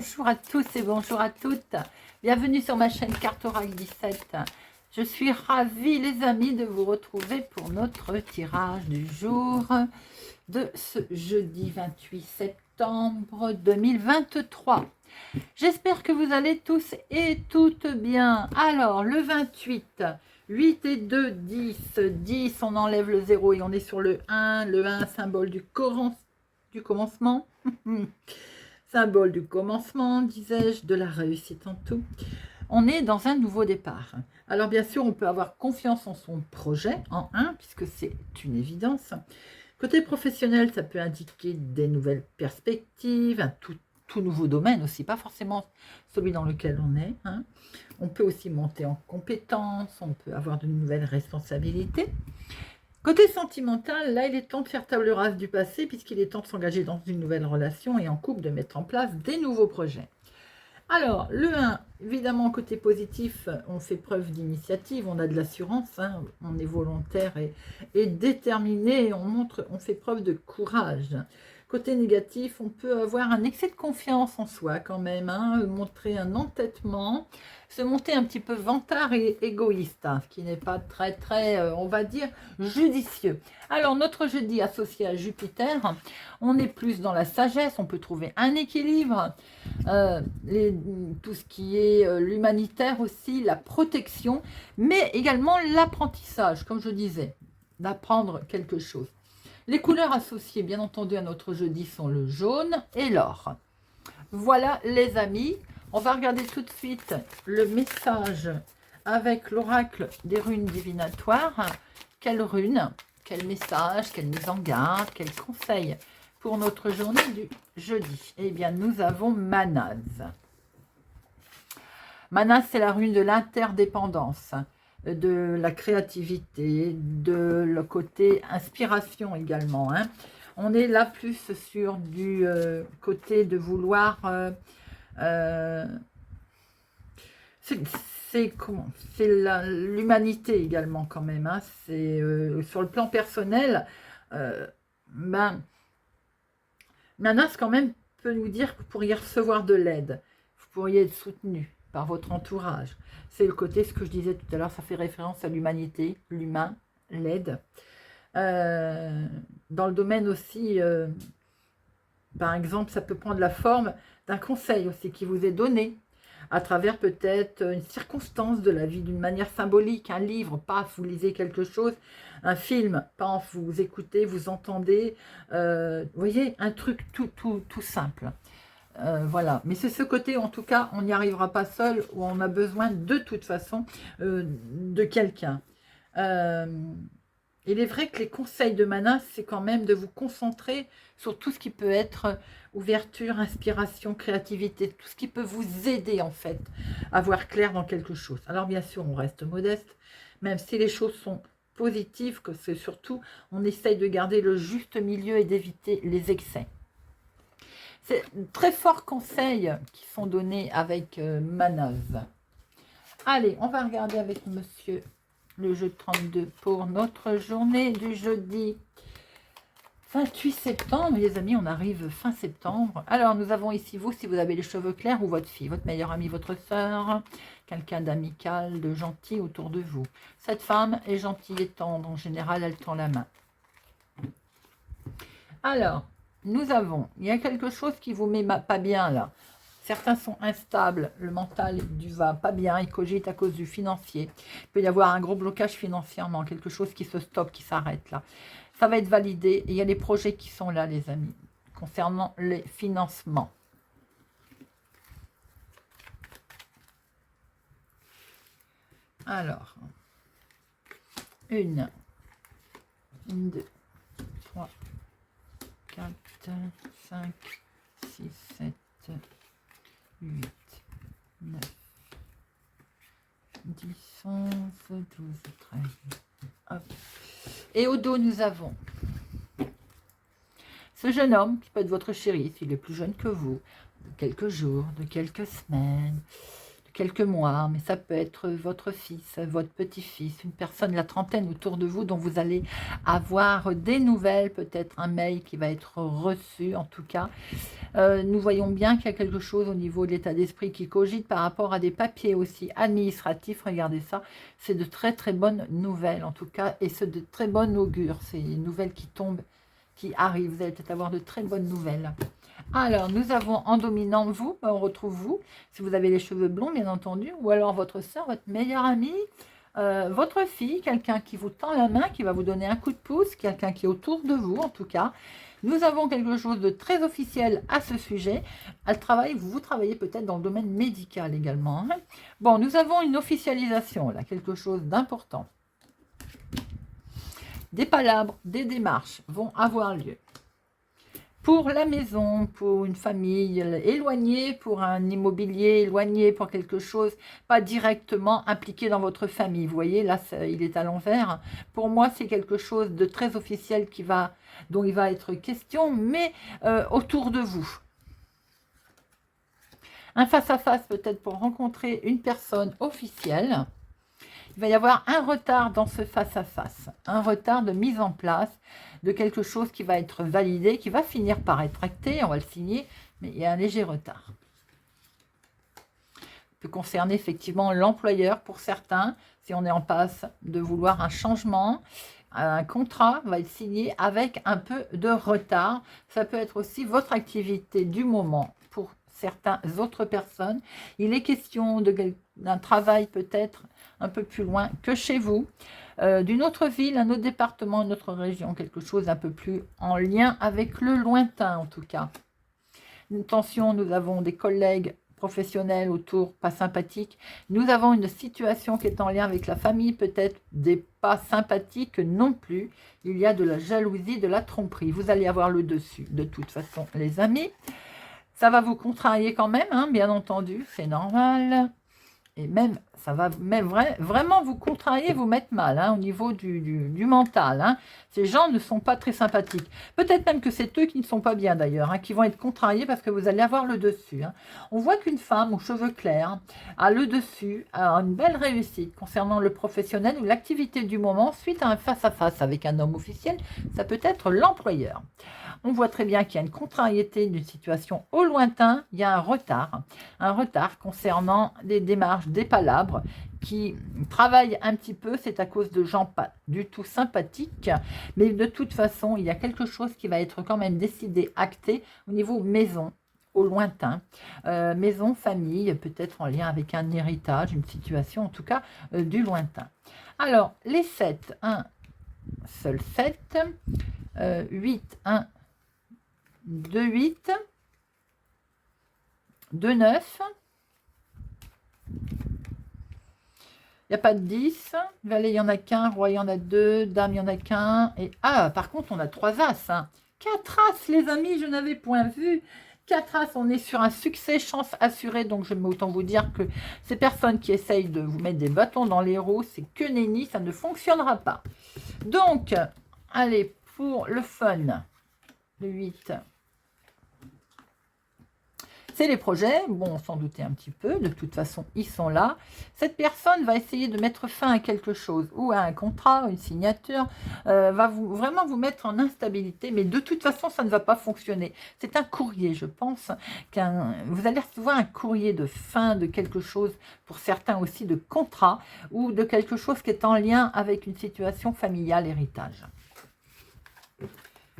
Bonjour à tous et bonjour à toutes. Bienvenue sur ma chaîne Carte Oracle 17. Je suis ravie les amis de vous retrouver pour notre tirage du jour de ce jeudi 28 septembre 2023. J'espère que vous allez tous et toutes bien. Alors le 28, 8 et 2, 10, 10 on enlève le 0 et on est sur le 1, symbole du commencement. Symbole du commencement, disais-je, de la réussite en tout. On est dans un nouveau départ. Alors bien sûr, on peut avoir confiance en son projet, en 1, puisque c'est une évidence. Côté professionnel, ça peut indiquer des nouvelles perspectives, un tout nouveau domaine aussi, pas forcément celui dans lequel on est. On peut aussi monter en compétences, on peut avoir de nouvelles responsabilités. Côté sentimental, là, il est temps de faire table rase du passé puisqu'il est temps de s'engager dans une nouvelle relation et en couple de mettre en place des nouveaux projets. Alors, le 1, évidemment, côté positif, on fait preuve d'initiative, on a de l'assurance, on est volontaire et déterminé, on fait preuve de courage. Côté négatif, on peut avoir un excès de confiance en soi quand même, montrer un entêtement, se monter un petit peu vantard et égoïste, ce qui n'est pas très, on va dire, judicieux. Alors, notre jeudi associé à Jupiter, on est plus dans la sagesse, on peut trouver un équilibre, tout ce qui est l'humanitaire aussi, la protection, mais également l'apprentissage, comme je disais, d'apprendre quelque chose. Les couleurs associées, bien entendu, à notre jeudi sont le jaune et l'or. Voilà, les amis. On va regarder tout de suite le message avec l'oracle des runes divinatoires. Quelle rune, quel message, quelle mise en garde, quel conseil pour notre journée du jeudi? Eh bien, nous avons Manaz. Manaz, c'est la rune de l'interdépendance, de la créativité, de le côté inspiration également. On est là plus sur du côté de vouloir... c'est l'humanité également quand même. C'est sur le plan personnel, Manaz quand même peut nous dire que vous pourriez recevoir de l'aide. Vous pourriez être soutenu par votre entourage. C'est le côté, ce que je disais tout à l'heure, ça fait référence à l'humanité, l'humain, l'aide. Dans le domaine aussi, par exemple, ça peut prendre la forme d'un conseil aussi qui vous est donné à travers peut-être une circonstance de la vie d'une manière symbolique, un livre, pas vous lisez quelque chose, un film, pas vous écoutez, vous entendez, vous voyez, un truc tout simple. Voilà, mais c'est ce côté, en tout cas, on n'y arrivera pas seul, où on a besoin de toute façon de quelqu'un. Il est vrai que les conseils de Manaz, c'est quand même de vous concentrer sur tout ce qui peut être ouverture, inspiration, créativité, tout ce qui peut vous aider en fait à voir clair dans quelque chose. Alors bien sûr, on reste modeste, même si les choses sont positives, que c'est surtout, on essaye de garder le juste milieu et d'éviter les excès. C'est très forts conseils qui sont donnés avec Manaz. Allez, on va regarder avec monsieur le jeu 32 pour notre journée du jeudi 28 septembre. Les amis, on arrive fin septembre. Alors, nous avons ici vous, si vous avez les cheveux clairs, ou votre fille, votre meilleure amie, votre soeur, quelqu'un d'amical, de gentil autour de vous. Cette femme est gentille et tendre. En général, elle tend la main. Alors, nous avons, il y a quelque chose qui vous met pas bien là. Certains sont instables, le mental du va pas bien, ils cogitent à cause du financier. Il peut y avoir un gros blocage financièrement, quelque chose qui se stoppe, qui s'arrête là. Ça va être validé et il y a des projets qui sont là, les amis, concernant les financements. Alors, 1, 2, 3, 4, 5, 6, 7, 8, 9, 10, 11, 12, 13. Hop. Et au dos, nous avons ce jeune homme qui peut être votre chéri, s'il est plus jeune que vous, de quelques jours, de quelques semaines, de quelques mois, mais ça peut être votre fils, votre petit-fils, une personne de la trentaine autour de vous dont vous allez avoir des nouvelles, peut-être un mail qui va être reçu en tout cas. Nous voyons bien qu'il y a quelque chose au niveau de l'état d'esprit qui cogite par rapport à des papiers aussi administratifs. Regardez ça, c'est de très très bonnes nouvelles en tout cas, et c'est de très bonnes augures. C'est une nouvelle qui tombe, qui arrive. Vous allez peut-être avoir de très bonnes nouvelles. Alors, nous avons en dominant vous, on retrouve vous, si vous avez les cheveux blonds bien entendu, ou alors votre soeur, votre meilleure amie, votre fille, quelqu'un qui vous tend la main, qui va vous donner un coup de pouce, quelqu'un qui est autour de vous en tout cas. Nous avons quelque chose de très officiel à ce sujet. Elle travaille, vous travaillez peut-être dans le domaine médical également. Hein. Bon, nous avons une officialisation, là, quelque chose d'important. Des palabres, des démarches vont avoir lieu. Pour la maison, pour une famille éloignée, pour un immobilier éloigné, pour quelque chose, pas directement impliqué dans votre famille. Vous voyez, là, il est à l'envers. Pour moi, c'est quelque chose de très officiel dont il va être question, mais autour de vous. Un face-à-face peut-être pour rencontrer une personne officielle. Il va y avoir un retard dans ce face-à-face, un retard de mise en place de quelque chose qui va être validé, qui va finir par être acté, on va le signer, mais il y a un léger retard. Ça peut concerner effectivement l'employeur pour certains, si on est en passe de vouloir un changement, un contrat va être signé avec un peu de retard. Ça peut être aussi votre activité du moment pour certaines autres personnes. Il est question d'un travail peut-être un peu plus loin que chez vous, d'une autre ville, un autre département, une autre région, quelque chose un peu plus en lien avec le lointain en tout cas. Attention, nous avons des collègues professionnels autour, pas sympathiques. Nous avons une situation qui est en lien avec la famille, peut-être des pas sympathiques non plus. Il y a de la jalousie, de la tromperie. Vous allez avoir le dessus de toute façon, les amis. Ça va vous contrarier quand même, hein, bien entendu, c'est normal. Et même, ça va même vraiment vous contrarier, vous mettre mal hein, au niveau du mental. Hein. Ces gens ne sont pas très sympathiques. Peut-être même que c'est eux qui ne sont pas bien d'ailleurs, hein, qui vont être contrariés parce que vous allez avoir le dessus. Hein. On voit qu'une femme aux cheveux clairs a le dessus, a une belle réussite concernant le professionnel ou l'activité du moment suite à un face-à-face avec un homme officiel. Ça peut être l'employeur. On voit très bien qu'il y a une contrariété d'une situation au lointain, il y a un retard concernant les démarches, des palabres qui travaillent un petit peu, c'est à cause de gens pas du tout sympathiques, mais de toute façon, il y a quelque chose qui va être quand même décidé, acté au niveau maison, au lointain, maison, famille, peut-être en lien avec un héritage, une situation en tout cas du lointain. Alors, les 7, 1, seul 7, 8, 1, 2, 8, 2, 9, il n'y a pas de 10, valet il n'y en a qu'un, roi il y en a 2, dame il n'y en a qu'un, et par contre on a 3 as, hein. 4 as les amis, je n'avais point vu, 4 as, on est sur un succès, chance assurée, donc je vais autant vous dire que ces personnes qui essayent de vous mettre des bâtons dans les roues, c'est que nenni, ça ne fonctionnera pas. Donc, allez, pour le fun, le 8, c'est les projets, bon, on s'en doutait un petit peu, de toute façon, ils sont là. Cette personne va essayer de mettre fin à quelque chose, ou à un contrat, une signature, va vraiment vous mettre en instabilité, mais de toute façon, ça ne va pas fonctionner. C'est un courrier, je pense, vous allez recevoir un courrier de fin de quelque chose, pour certains aussi de contrat, ou de quelque chose qui est en lien avec une situation familiale, héritage.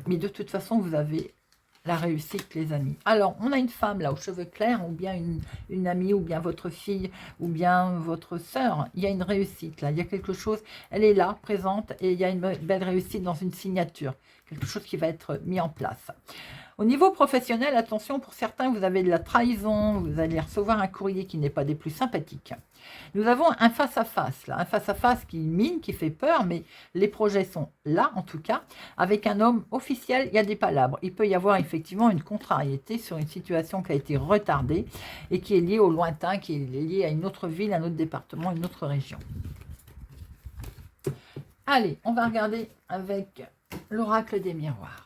Mais de toute façon, vous avez la réussite, les amis. Alors, on a une femme là aux cheveux clairs, ou bien une amie, ou bien votre fille, ou bien votre sœur. Il y a une réussite là, il y a quelque chose, elle est là, présente, et il y a une belle réussite dans une signature. Quelque chose qui va être mis en place. Au niveau professionnel, attention, pour certains, vous avez de la trahison, vous allez recevoir un courrier qui n'est pas des plus sympathiques. Nous avons un face-à-face, là, un face-à-face qui mine, qui fait peur, mais les projets sont là, en tout cas. Avec un homme officiel, il y a des palabres. Il peut y avoir effectivement une contrariété sur une situation qui a été retardée et qui est liée au lointain, qui est liée à une autre ville, un autre département, une autre région. Allez, on va regarder avec l'oracle des miroirs.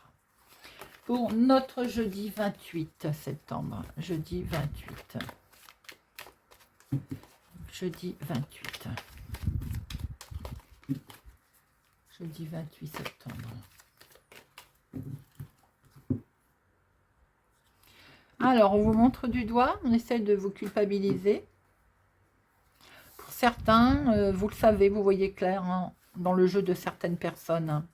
Pour notre jeudi 28 septembre, jeudi 28. Jeudi 28. Jeudi 28 septembre. Alors, on vous montre du doigt, on essaie de vous culpabiliser. Pour certains, vous le savez, vous voyez clair hein, dans le jeu de certaines personnes. Hein.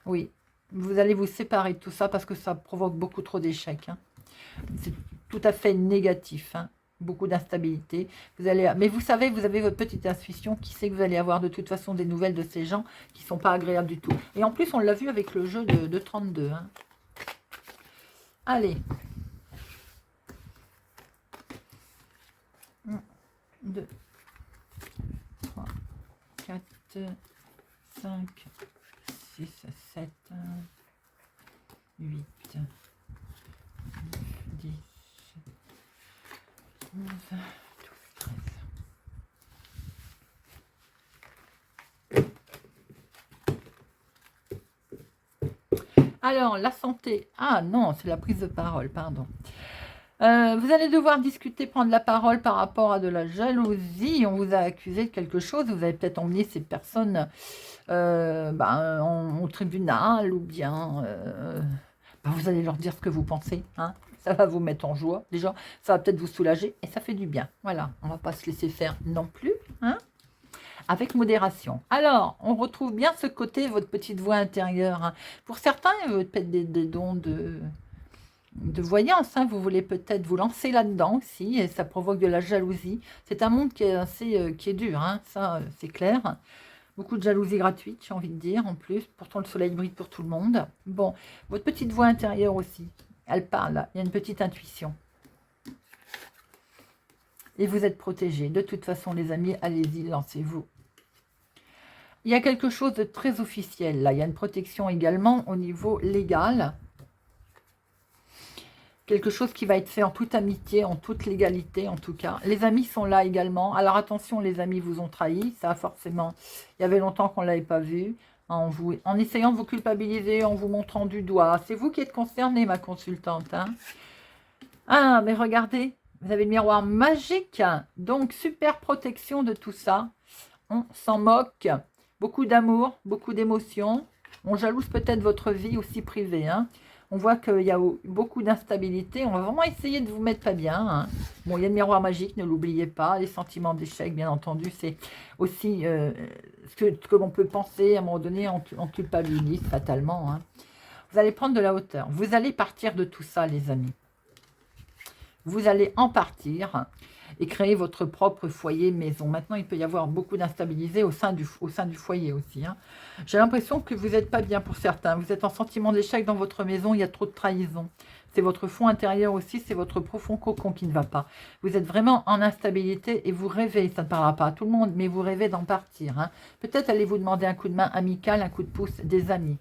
Oui, vous allez vous séparer de tout ça parce que ça provoque beaucoup trop d'échecs. Hein. C'est tout à fait négatif. Hein. Beaucoup d'instabilité. Mais vous savez, vous avez votre petite intuition qui sait que vous allez avoir de toute façon des nouvelles de ces gens qui ne sont pas agréables du tout. Et en plus, on l'a vu avec le jeu de 32. Hein. Allez. 1, 2, 3, 4, 5, 6, 7, 8, 9, 10, 11, 12, 13. Alors, la santé. Ah non, c'est la prise de parole, pardon. Vous allez devoir discuter, prendre la parole par rapport à de la jalousie. On vous a accusé de quelque chose. Vous avez peut-être emmené ces personnes au tribunal ou bien vous allez leur dire ce que vous pensez. Hein. Ça va vous mettre en joie. Déjà, ça va peut-être vous soulager et ça fait du bien. Voilà, on ne va pas se laisser faire non plus. Hein. Avec modération. Alors, on retrouve bien ce côté, votre petite voix intérieure. Hein. Pour certains, il y a peut-être des dons de voyance, hein. Vous voulez peut-être vous lancer là-dedans aussi, et ça provoque de la jalousie. C'est un monde qui est assez qui est dur, hein. Ça c'est clair. Beaucoup de jalousie gratuite, j'ai envie de dire, en plus. Pourtant, le soleil brille pour tout le monde. Bon, votre petite voix intérieure aussi, elle parle, il y a une petite intuition. Et vous êtes protégés. De toute façon, les amis, allez-y, lancez-vous. Il y a quelque chose de très officiel, là. Il y a une protection également au niveau légal. Quelque chose qui va être fait en toute amitié, en toute légalité en tout cas. Les amis sont là également. Alors attention, les amis vous ont trahi. Ça forcément, il y avait longtemps qu'on ne l'avait pas vu. En essayant de vous culpabiliser, en vous montrant du doigt. C'est vous qui êtes concernée, ma consultante. Hein. Ah, mais regardez, vous avez le miroir magique. Donc, super protection de tout ça. On s'en moque. Beaucoup d'amour, beaucoup d'émotions. On jalouse peut-être votre vie aussi privée. Hein. On voit qu'il y a beaucoup d'instabilité. On va vraiment essayer de vous mettre pas bien. Hein. Bon, il y a le miroir magique, ne l'oubliez pas. Les sentiments d'échec, bien entendu, c'est aussi ce que l'on peut penser. À un moment donné, on culpabilise fatalement. Hein. Vous allez prendre de la hauteur. Vous allez partir de tout ça, les amis. Vous allez en partir et créer votre propre foyer maison. Maintenant, il peut y avoir beaucoup d'instabilité au sein du foyer aussi. Hein. J'ai l'impression que vous n'êtes pas bien pour certains. Vous êtes en sentiment d'échec dans votre maison, il y a trop de trahison. C'est votre fond intérieur aussi, c'est votre profond cocon qui ne va pas. Vous êtes vraiment en instabilité et vous rêvez, ça ne parlera pas à tout le monde, mais vous rêvez d'en partir. Hein. Peut-être allez-vous demander un coup de main amical, un coup de pouce des amis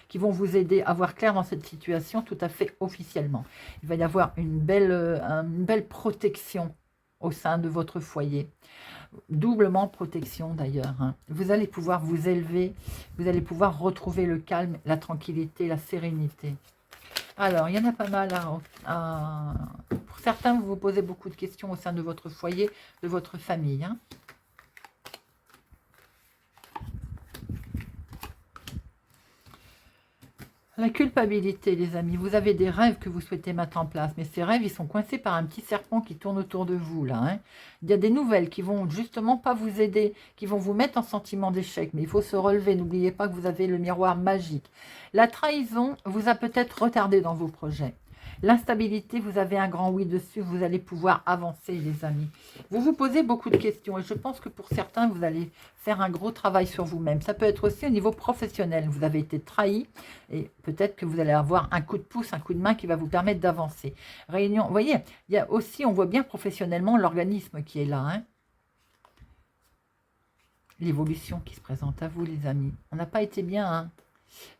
qui vont vous aider à voir clair dans cette situation tout à fait officiellement. Il va y avoir une belle protection au sein de votre foyer. Doublement protection d'ailleurs. Hein. Vous allez pouvoir vous élever, vous allez pouvoir retrouver le calme, la tranquillité, la sérénité. Alors, il y en a pas mal. Pour certains, vous vous posez beaucoup de questions au sein de votre foyer, de votre famille. Hein. La culpabilité, les amis. Vous avez des rêves que vous souhaitez mettre en place, mais ces rêves, ils sont coincés par un petit serpent qui tourne autour de vous, là. Hein. Il y a des nouvelles qui vont justement pas vous aider, qui vont vous mettre en sentiment d'échec, mais il faut se relever. N'oubliez pas que vous avez le miroir magique. La trahison vous a peut-être retardé dans vos projets. L'instabilité, vous avez un grand oui dessus, vous allez pouvoir avancer, les amis. Vous vous posez beaucoup de questions et je pense que pour certains, vous allez faire un gros travail sur vous-même. Ça peut être aussi au niveau professionnel. Vous avez été trahi et peut-être que vous allez avoir un coup de pouce, un coup de main qui va vous permettre d'avancer. Réunion, vous voyez, il y a aussi, on voit bien professionnellement l'organisme qui est là. Hein. L'évolution qui se présente à vous, les amis. On n'a pas été bien, hein.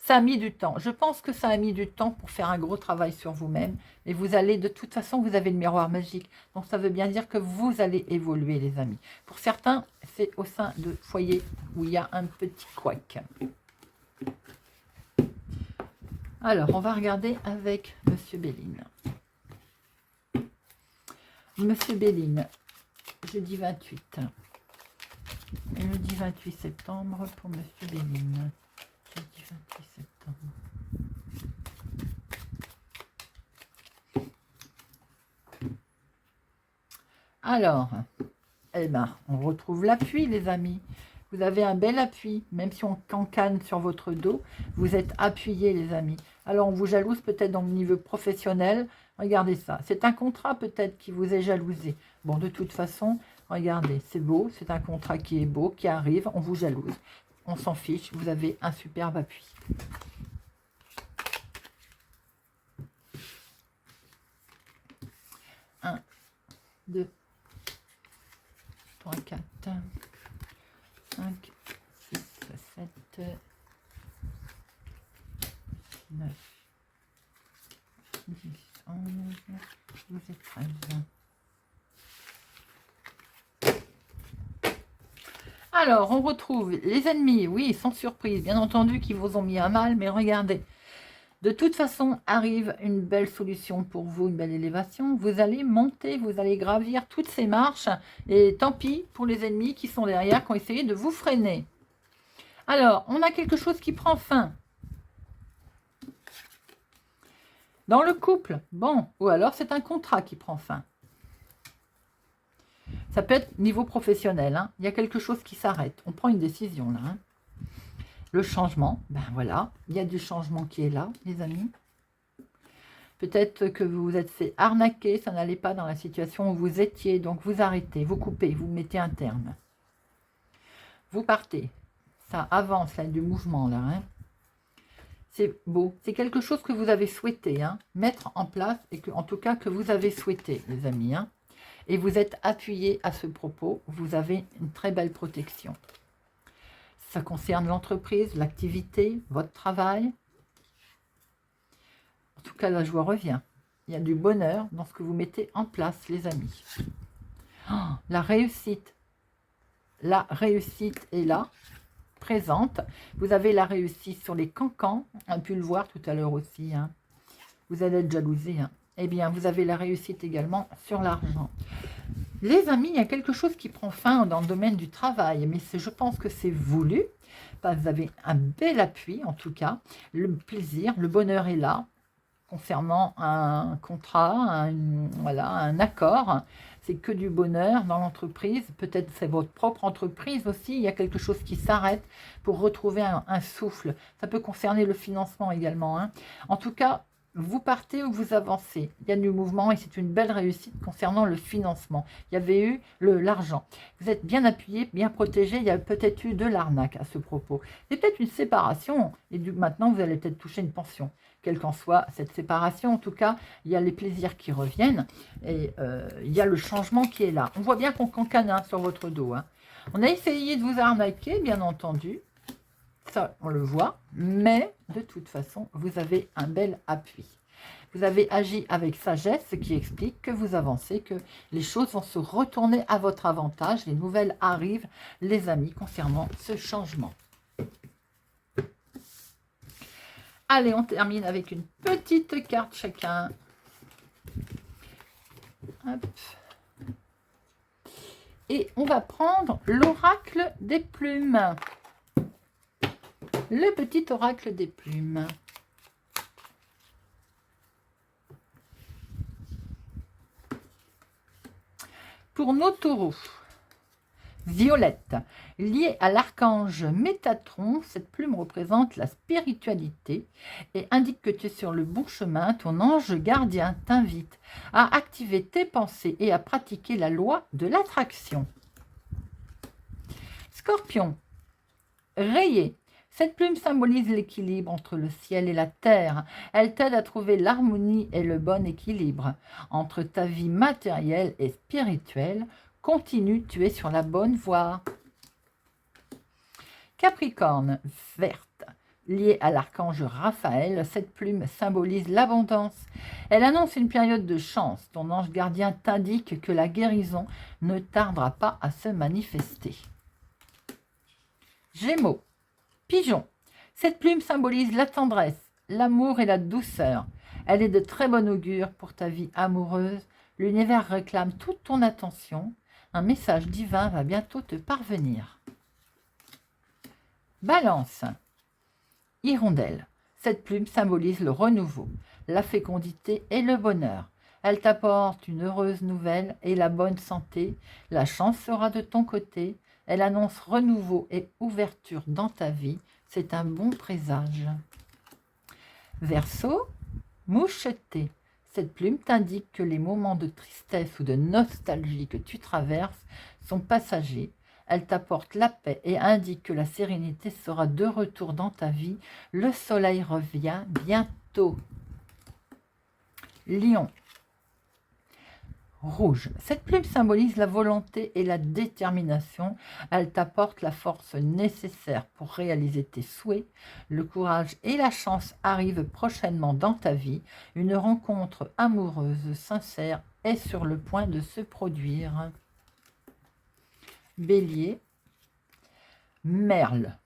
Ça a mis du temps. Je pense que ça a mis du temps pour faire un gros travail sur vous-même. Mais vous allez, de toute façon, vous avez le miroir magique. Donc, ça veut bien dire que vous allez évoluer, les amis. Pour certains, c'est au sein de foyer où il y a un petit couac. Alors, on va regarder avec Monsieur Béline. Monsieur Béline, jeudi 28. Jeudi 28 septembre pour Monsieur Béline. Jeudi 28 septembre. Alors, eh ben, on retrouve l'appui, les amis. Vous avez un bel appui, même si on cancane sur votre dos, vous êtes appuyé, les amis. Alors, on vous jalouse peut-être dans le niveau professionnel. Regardez ça. C'est un contrat peut-être qui vous est jalousé. Bon, de toute façon, regardez, c'est beau. C'est un contrat qui est beau, qui arrive. On vous jalouse. On s'en fiche. Vous avez un superbe appui. Un, 2, 3, 4, 5, 6, 7, 9, 10, 11, 12 et 13. Alors, on retrouve les ennemis, oui, sans surprise, bien entendu, qui vous ont mis à mal, mais regardez. De toute façon, arrive une belle solution pour vous, une belle élévation. Vous allez monter, vous allez gravir toutes ces marches. Et tant pis pour les ennemis qui sont derrière, qui ont essayé de vous freiner. Alors, on a quelque chose qui prend fin. Dans le couple, bon, ou alors c'est un contrat qui prend fin. Ça peut être niveau professionnel, hein. Il y a quelque chose qui s'arrête. On prend une décision là, hein. Le changement, ben voilà, il y a du changement qui est là, les amis. Peut-être que vous vous êtes fait arnaquer, ça n'allait pas dans la situation où vous étiez, donc vous arrêtez, vous coupez, vous mettez un terme. Vous partez, ça avance, là, du mouvement, là. Hein. C'est beau, c'est quelque chose que vous avez souhaité, hein, mettre en place, et que, en tout cas que vous avez souhaité, les amis. Hein. Et vous êtes appuyé à ce propos, vous avez une très belle protection. Ça concerne l'entreprise, l'activité, votre travail. En tout cas, la joie revient. Il y a du bonheur dans ce que vous mettez en place, les amis. Oh, la réussite. La réussite est là, présente. Vous avez la réussite sur les cancans. On a pu le voir tout à l'heure aussi. Hein. Vous allez être jalousé. Hein. Eh bien, vous avez la réussite également sur l'argent. Les amis, il y a quelque chose qui prend fin dans le domaine du travail, mais je pense que c'est voulu. Vous avez un bel appui, en tout cas. Le plaisir, le bonheur est là, concernant un contrat, voilà, un accord. C'est que du bonheur dans l'entreprise. Peut-être c'est votre propre entreprise aussi. Il y a quelque chose qui s'arrête pour retrouver un souffle. Ça peut concerner le financement également. Hein. En tout cas, vous partez ou vous avancez. Il y a du mouvement et c'est une belle réussite concernant le financement. Il y avait eu l'argent. Vous êtes bien appuyé, bien protégé. Il y a peut-être eu de l'arnaque à ce propos. C'est peut-être une séparation et maintenant vous allez peut-être toucher une pension. Quelle qu'en soit cette séparation, en tout cas, il y a les plaisirs qui reviennent et il y a le changement qui est là. On voit bien qu'on cancane sur votre dos. Hein. On a essayé de vous arnaquer, bien entendu. Ça, on le voit, mais de toute façon, vous avez un bel appui. Vous avez agi avec sagesse, ce qui explique que vous avancez, que les choses vont se retourner à votre avantage. Les nouvelles arrivent, les amis, concernant ce changement. Allez, on termine avec une petite carte chacun. Hop. Et on va prendre l'oracle des plumes. Le petit oracle des plumes. Pour nos taureaux, Violette, liée à l'archange Métatron, cette plume représente la spiritualité et indique que tu es sur le bon chemin. Ton ange gardien t'invite à activer tes pensées et à pratiquer la loi de l'attraction. Scorpion, rayé. Cette plume symbolise l'équilibre entre le ciel et la terre. Elle t'aide à trouver l'harmonie et le bon équilibre entre ta vie matérielle et spirituelle. Continue, tu es sur la bonne voie. Capricorne, verte. Liée à l'archange Raphaël, cette plume symbolise l'abondance. Elle annonce une période de chance. Ton ange gardien t'indique que la guérison ne tardera pas à se manifester. Gémeaux. Pigeon, cette plume symbolise la tendresse, l'amour et la douceur. Elle est de très bon augure pour ta vie amoureuse. L'univers réclame toute ton attention. Un message divin va bientôt te parvenir. Balance. Hirondelle. Cette plume symbolise le renouveau, la fécondité et le bonheur. Elle t'apporte une heureuse nouvelle et la bonne santé. La chance sera de ton côté. Elle annonce renouveau et ouverture dans ta vie. C'est un bon présage. Verseau. Moucheté. Cette plume t'indique que les moments de tristesse ou de nostalgie que tu traverses sont passagers. Elle t'apporte la paix et indique que la sérénité sera de retour dans ta vie. Le soleil revient bientôt. Lion. Rouge. Cette plume symbolise la volonté et la détermination. Elle t'apporte la force nécessaire pour réaliser tes souhaits. Le courage et la chance arrivent prochainement dans ta vie. Une rencontre amoureuse, sincère est sur le point de se produire. Bélier. Merle.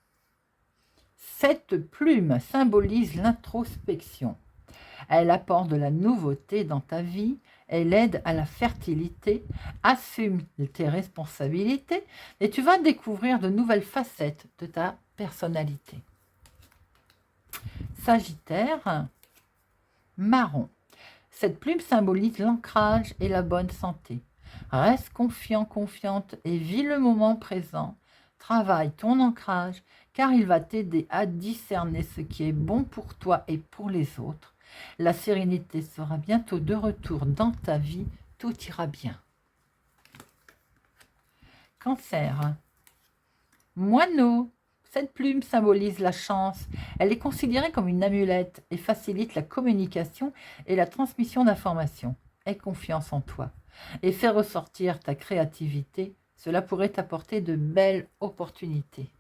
Cette plume symbolise l'introspection. Elle apporte de la nouveauté dans ta vie, elle aide à la fertilité, assume tes responsabilités et tu vas découvrir de nouvelles facettes de ta personnalité. Sagittaire, marron. Cette plume symbolise l'ancrage et la bonne santé. Reste confiant, confiante et vis le moment présent. Travaille ton ancrage car il va t'aider à discerner ce qui est bon pour toi et pour les autres. La sérénité sera bientôt de retour dans ta vie, tout ira bien. Cancer. Moineau. Cette plume symbolise la chance. Elle est considérée comme une amulette et facilite la communication et la transmission d'informations. Aie confiance en toi et fais ressortir ta créativité. Cela pourrait t'apporter de belles opportunités.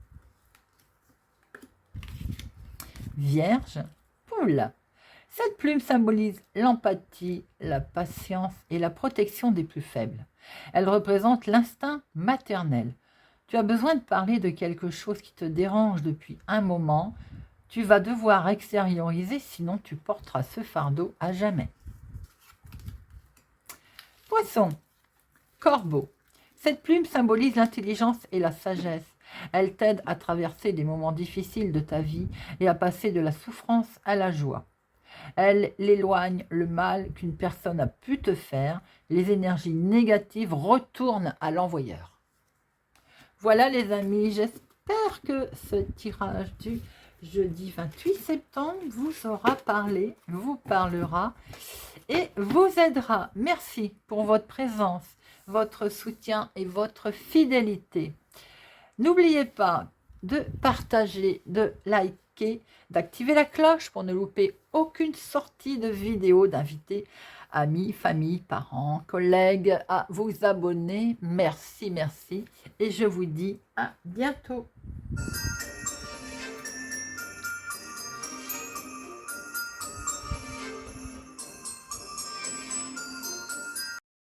Vierge. Poule. Cette plume symbolise l'empathie, la patience et la protection des plus faibles. Elle représente l'instinct maternel. Tu as besoin de parler de quelque chose qui te dérange depuis un moment. Tu vas devoir extérioriser, sinon tu porteras ce fardeau à jamais. Poisson. Corbeau. Cette plume symbolise l'intelligence et la sagesse. Elle t'aide à traverser des moments difficiles de ta vie et à passer de la souffrance à la joie. Elle éloigne le mal qu'une personne a pu te faire. Les énergies négatives retournent à l'envoyeur. Voilà les amis, j'espère que ce tirage du jeudi 28 septembre vous aura parlé, vous parlera et vous aidera. Merci pour votre présence, votre soutien et votre fidélité. N'oubliez pas de partager, de liker, d'activer la cloche pour ne louper aucune sortie de vidéo, d'inviter amis, famille, parents, collègues à vous abonner. Merci, merci. Et je vous dis à bientôt.